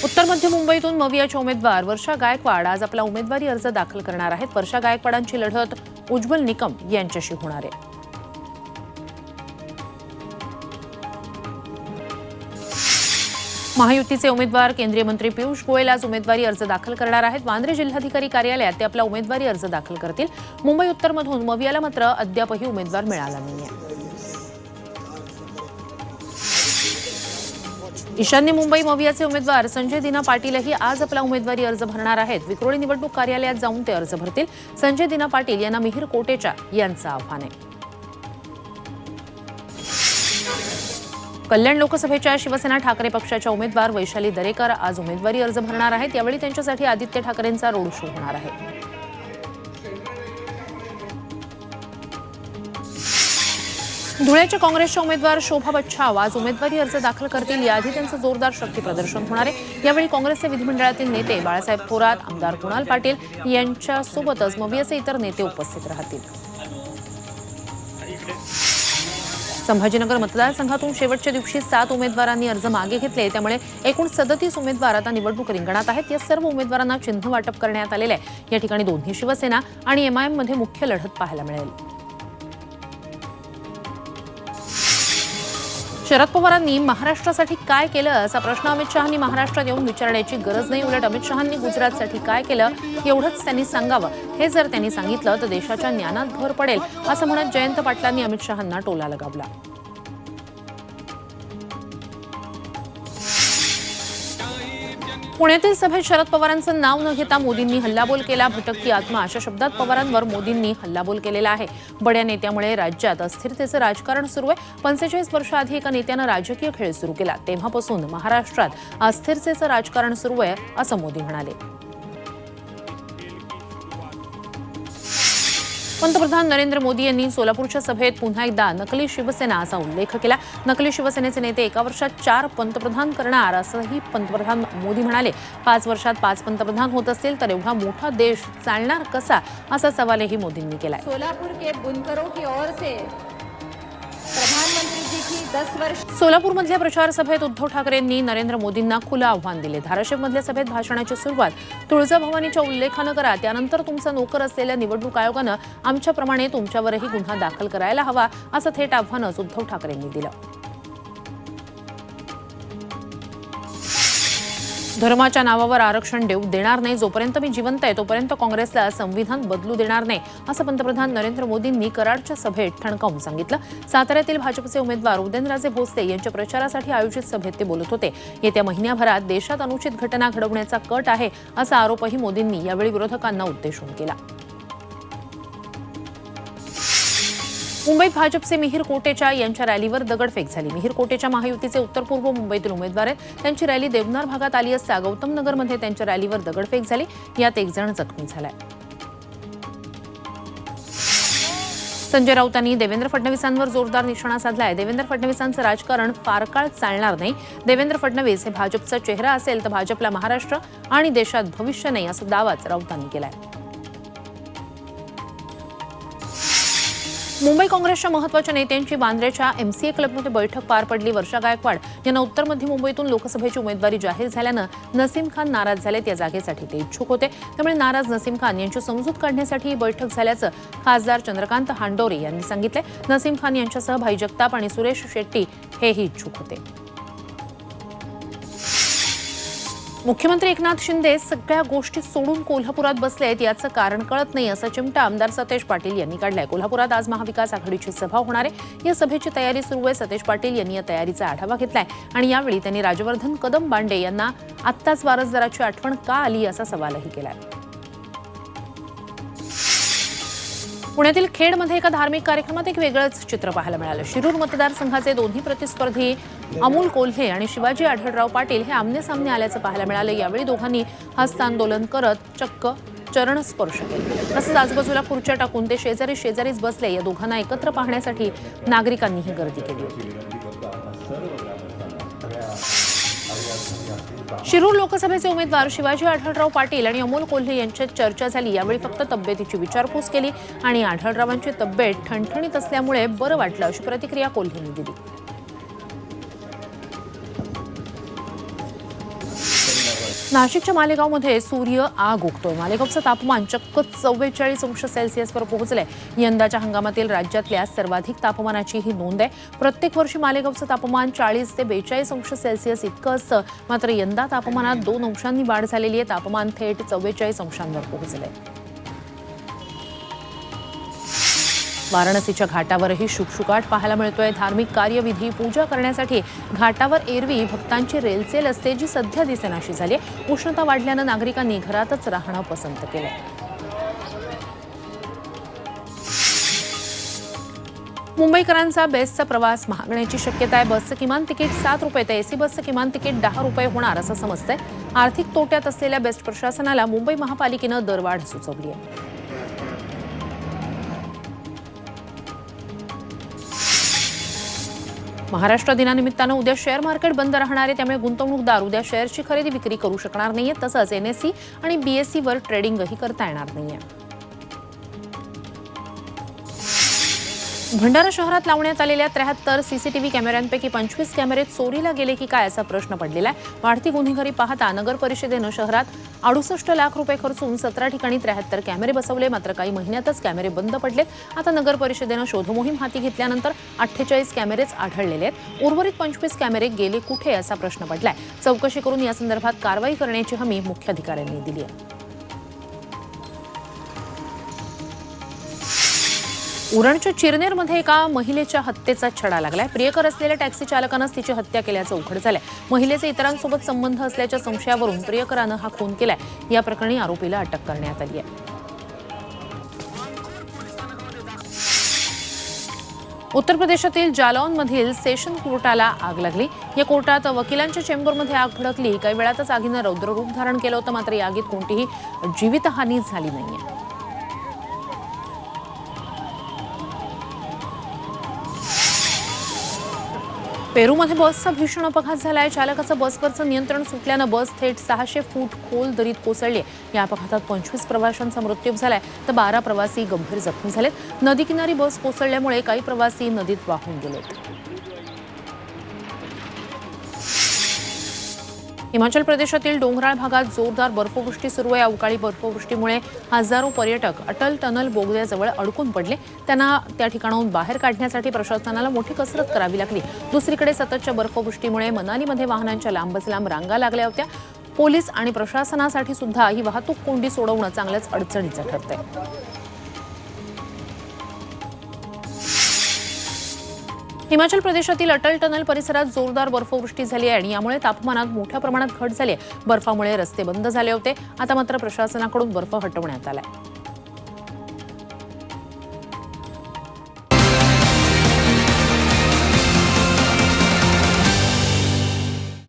उत्तर मध्य मुंबईतून मवियाच्या उमेदवार वर्षा गायकवाड आज आपला उमेदवारी अर्ज दाखल करणार आहेत। वर्षा गायकवाडांची लढत उज्ज्वल निकम यांच्याशी होणार आहे। महायुतीचे उमेदवार केंद्रीय मंत्री पियुष गोयल आज उमेदवारी अर्ज दाखल करणार आहेत। वांद्रे जिल्हाधिकारी कार्यालयात ते आपला उमेदवारी अर्ज दाखल करतील। मुंबई उत्तरमधून मवियाला मात्र अद्यापही उमेदवार मिळाला नाहीये। ईशान्य मुंबई मवियाचे उमेदवार संजय दिना पाटीलही आज आपला उमेदवारी अर्ज भरणार आहेत। विक्रोळी निवडणूक कार्यालयात जाऊन ते अर्ज भरतील। संजय दिना पाटील यांना मिहिर कोटेचा यांचं आव्हान आहे। कल्याण लोकसभेच्या शिवसेना ठाकरे पक्षाच्या उमेदवार वैशाली दरेकर आज उमेदवारी अर्ज भरणार आहेत। यावेळी त्यांच्यासाठी आदित्य ठाकरेंचा रोड शो होणार आहे। धुळ्याच्या काँग्रेसच्या उमेदवार शोभा बच्छाव आज उमेदवारी अर्ज दाखल करतील। याआधी त्यांचं जोरदार शक्ती प्रदर्शन होणार आहे। यावेळी काँग्रेसचे विधिमंडळातील नेते बाळासाहेब थोरात, आमदार कुणाल पाटील यांच्यासोबतच मवियाचे इतर नेते उपस्थित राहतील। संभाजीनगर मतदारसंघातून शेवटच्या दिवशी 7 उमेदवारांनी अर्ज मागे घेतले। त्यामुळे एकूण 37 उमेदवार आता निवडणूक रिंगणात आहेत। या सर्व उमेदवारांना चिन्ह वाटप करण्यात आलेले आहे। या ठिकाणी दोन्ही शिवसेना आणि एमआयएम मध्ये मुख्य लढत पाहायला मिळेल। शरद पवारांनी महाराष्ट्रासाठी काय केलं असा प्रश्न अमित शहांनी महाराष्ट्रात येऊन विचारण्याची गरज नाही। उलट अमित शहांनी गुजरातसाठी काय केलं एवढंच त्यांनी सांगावं। हे जर त्यांनी सांगितलं तर देशाच्या ज्ञानात भर पडेल असं म्हणत जयंत पाटलांनी अमित शहांना टोला लगावला। पुण्यातील सभेत शरद पवारांचं नाव न घेता मोदींनी हल्लाबोल केला। भटकती आत्मा अशा शब्दात पवारांवर मोदींनी हल्लाबोल केलेला आहे। बड्या नेत्यामुळे राज्यात अस्थिरतेचं राजकारण सुरू आहे। 45 वर्षाआधी एका नेत्यानं राजकीय खेळ सुरू केला, तेव्हापासून महाराष्ट्रात अस्थिरतेचं राजकारण सुरू आहे असं मोदी म्हणाले। पंतप्रधान नरेंद्र मोदी यांनी सोलापूरच्या सभेत पुन्हा एकदा नकली शिवसेना असा उल्लेख केला। नकली शिवसेनेचे नेते एका वर्षात 4 पंतप्रधान करणार असंही पंतप्रधान मोदी म्हणाले। 5 वर्षात 5 पंतप्रधान होत असतील तर एवढा मोठा देश चालणार कसा असा सवालही मोदींनी केला। सोलापूर के बुनकरों की ओर से प्रधानमंत्री जी की 10 वर्ष सोलापूरमधल्या प्रचार सभेत उद्धव ठाकरेंनी नरेंद्र मोदींना खुलं आव्हान दिले। धाराशिवमधल्या सभेत भाषणाची सुरुवात तुळजाभवानीच्या उल्लेखानं करा, त्यानंतर तुमचा नोकर असलेल्या निवडणूक आयोगानं आमच्याप्रमाणे तुमच्यावरही गुन्हा दाखल करायला हवा असं थेट आव्हानच उद्धव ठाकरेंनी दिलं। धर्माच्या नावावर आरक्षण देणार नाही, जोपर्यंत मी जिवंत आहे तोपर्यंत काँग्रेसला संविधान बदलू देणार नाही असं पंतप्रधान नरेंद्र मोदींनी कराडच्या सभेत ठणकावून सांगितलं। साताऱ्यातील भाजपचे उमेदवार उदयनराजे भोसले यांच्या प्रचारासाठी आयोजित सभेत ते बोलत होते। येत्या महिन्याभरात देशात अनुचित घटना घडवण्याचा कट आहे असा आरोपही मोदींनी यावेळी विरोधकांना उद्देशून केला। मुंबईत भाजपचे मिहिर कोटेचा यांच्या रॅलीवर दगडफेक झाली। मिहिर कोटेचा महायुतीचे उत्तर पूर्व मुंबईतील उमेदवार आहेत। त्यांची रॅली देवनार भागात आली असता गौतम नगरमध्ये त्यांच्या रॅलीवर दगडफेक झाली। यात एक जण जखमी झालाय। संजय राऊतांनी देवेंद्र फडणवीसांवर जोरदार निशाणा साधलाय। देवेंद्र फडणवीसांचं राजकारण फार काळ चालणार नाही। देवेंद्र फडणवीस हे भाजपचा चेहरा असेल तर भाजपला महाराष्ट्र आणि देशात भविष्य नाही असा दावाच राऊतांनी केलाय। मुंबई काँग्रेसच्या महत्त्वाच्या नेत्यांची वांद्र्याच्या एमसीए क्लबमध्ये बैठक पार पडली। वर्षा गायकवाड यांना उत्तर मध्य मुंबईतून लोकसभेची उमेदवारी जाहीर झाल्यानं नसीम खान नाराज झालेत। या जागेसाठी ते इच्छुक होते, त्यामुळे नाराज नसीम खान यांची समजूत काढण्यासाठी ही बैठक झाल्याचं खासदार चंद्रकांत हांडोरे यांनी सांगितले। नसीम खान यांच्यासह भाई जगताप आणि सुरेश शेट्टी हेही इच्छुक होते। मुख्यमंत्री एकनाथ शिंदे सगळ्या गोष्टी सोडून कोल्हापुरात बसलेत, याचं कारण कळत नाही असा चिमटा आमदार सतेज पाटील यांनी काढलाय। कोल्हापुरात आज महाविकास आघाडीची सभा होणार आहे। या सभेची तयारी सुरू आहे। सतेज पाटील यांनी या तयारीचा आढावा घेतलाय आणि यावेळी त्यांनी राजवर्धन कदम बांडे यांना आत्ताच वारसदाराची आठवण का आली असा सवालही केलाय। पुण्यातील खेडमध्ये एका धार्मिक कार्यक्रमात एक वेगळंच चित्र पाहायला मिळालं। शिरूर मतदारसंघाचे दोन्ही प्रतिस्पर्धी अमोल कोल्हे आणि शिवाजी आढळराव पाटील हे आमने-सामने आल्याचं पाहायला मिळालं। यावेळी दोघांनी हस्तांदोलन करत चक्क चरणस्पर्श केला। तसंच आजूबाजूला खुर्च्या टाकून ते शेजारीच बसले। या दोघांना एकत्र पाहण्यासाठी नागरिकांनीही गर्दी केली होती। शिरूर लोकसभेचे उमेदवार शिवाजी आढळराव पाटील आणि अमोल कोल्हे यांच्यात चर्चा झाली। यावेळी फक्त तब्येतीची विचारपूस केली आणि आढळरावांची तब्येत ठणठणीत असल्यामुळे बरं वाटलं अशी प्रतिक्रिया कोल्हेंनी दिली। नाशिकच्या मालेगावमध्ये सूर्य आग ओकतोय. मालेगावचं तापमान चक्क 44 अंश सेल्सिअसवर पोहोचलंय. यंदाच्या हंगामातील राज्यातल्या सर्वाधिक तापमानाची ही नोंद आहे. प्रत्येक वर्षी मालेगावचं तापमान 40 ते 42 अंश सेल्सिअस इतकं असतं. मात्र यंदा तापमानात 2 अंशांनी वाढ झालेली आहे. तापमान थेट 44 अंशांवर पोहोचलंय. वाराणसीच्या घाटावरही शुकशुकाट पाहायला मिळतोय. धार्मिक कार्यविधी पूजा करण्यासाठी घाटावर एरवी भक्तांची रेलचेल असते, जी सध्या दिसेनाशी झाली आहे. उष्णता वाढल्यानं नागरिकांनी घरातच राहणं पसंत केलंय. मुंबईकरांचा बेस्टचा प्रवास महागण्याची शक्यता आहे. बसचं किमान तिकीट 7 रुपये तर एसी बसचं किमान तिकीट 10 रुपये होणार असं समजतंय. आर्थिक तोट्यात असलेल्या बेस्ट प्रशासनाला मुंबई महापालिकेनं दरवाढ सुचवली आहे. महाराष्ट्र दिनानिमित्तानं उद्या शेअर मार्केट बंद राहणार आहे. त्यामुळे गुंतवणूकदार उद्या शेअरची खरेदी विक्री करू शकणार नाहीये. तसंच NSE आणि BSE वर ट्रेडिंगही करता येणार नाहीये. भंडारा शहरात लावण्यात आलेल्या 73 CCTV कॅमेऱ्यांपैकी 25 कॅमेरे चोरीला गेले की काय असा प्रश्न पडलेला आहे. वाढती गुन्हेगारी पाहता नगर परिषदेनं शहरात 68 लाख रुपये खर्चून 17 ठिकाणी 73 कॅमेरे बसवले. मात्र काही महिन्यातच कॅमेरे बंद पडलेत. आता नगर परिषदेनं शोधमोहीम हाती घेतल्यानंतर 48 कॅमेरेच आढळलेले आहेत. उर्वरित 25 कॅमेरे गेले कुठे असा प्रश्न पडलाय. चौकशी करून या संदर्भात कारवाई करण्याची हमी मुख्याधिकाऱ्यांनी दिली आहे. उरणच्या चिरनेरमध्ये एका महिलेच्या हत्येचा छडा लागलाय. प्रियकर असलेल्या टॅक्सी चालकानंच तिची हत्या केल्याचं उघड झालंय. महिलेचे इतरांसोबत संबंध असल्याच्या संशयावरून प्रियकरानं हा खून केलाय. या प्रकरणी आरोपीला अटक करण्यात आली आहे. उत्तर प्रदेशातील जालौनमधील सेशन कोर्टाला आग लागली. या कोर्टात वकिलांच्या चेंबरमध्ये आग भडकली. काही वेळातच आगीनं रौद्ररूप धारण केलं होतं. मात्र या आगीत कोणतीही जीवितहानी झाली नाहीये. पेरूमध्ये बसचा भीषण अपघात झालाय. चालकाचं बसवरचं नियंत्रण सुटल्यानं बस थेट 600 फूट खोल दरीत कोसळली. या अपघातात 25 प्रवाशांचा मृत्यू झालाय तर 12 प्रवासी गंभीर जखमी झालेत. नदीकिनारी बस कोसळल्यामुळे काही प्रवासी नदीत वाहून गेलेत. हिमाचल प्रदेशातील डोंगराळ भागात जोरदार बर्फवृष्टी सुरू आहे. अवकाळी बर्फवृष्टीमुळे हजारो पर्यटक अटल टनल बोगद्याजवळ अडकून पडले. त्यांना त्या ठिकाणाहून बाहेर काढण्यासाठी प्रशासनाला मोठी कसरत करावी लागली. दुसरीकडे सततच्या बर्फवृष्टीमुळे मनालीमध्ये वाहनांच्या लांबच लांब रांगा लागल्या होत्या. पोलीस आणि प्रशासनासाठी सुद्धा ही वाहतूक कोंडी सोडवणं चांगलंच अडचणीचं ठरतंय. हिमाचल प्रदेशातील अटल टनल परिसरात जोरदार बर्फवृष्टी झाली आहे आणि यामुळे तापमानात मोठ्या प्रमाणात घट झाली आहे. बर्फामुळे रस्ते बंद झाले होते. आता मात्र प्रशासनाकडून बर्फ हटवण्यात आलाय.